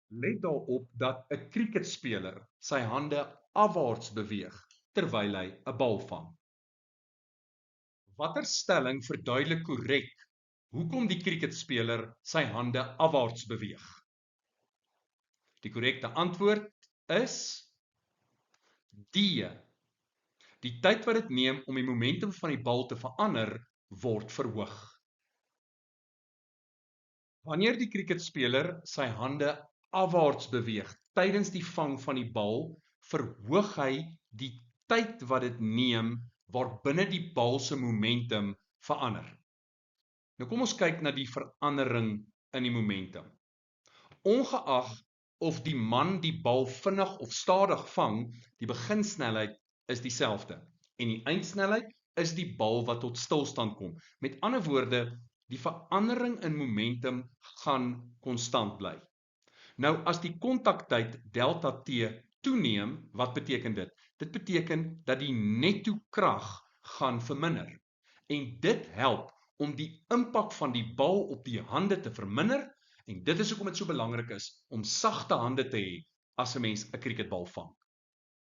Let daarop dat 'n cricketspeler sy hande afwaarts beweeg terwyl hy 'n bal vang. Watter stelling verduidelik korrek hoekom die cricketspeler sy hande afwaarts beweeg? Die korrekte antwoord is D. Die tyd wat dit neem om die momentum van die bal te verander, word verhoog. Wanneer die cricketspeler sy hande afwaarts beweeg tydens die vang van die bal, verhoog hy die tyd wat dit neem waarbinne die bal se momentum verander. Nou kom ons kyk na die verandering in die momentum. Ongeag of die man die bal vinnig of stadig vang, die beginsnelheid is dieselfde en die eindsnelheid is die bal wat tot stilstand kom. Met ander woorde, die verandering in momentum gaan konstant bly. Nou as die kontaktyd delta T toeneem, wat beteken dit? Dit beteken dat die netto krag gaan verminder. En dit help om die impak van die bal op die hande te verminder, en dit is hoekom dit so belangrik is om sagte hande te hê as 'n mens 'n cricketbal vang.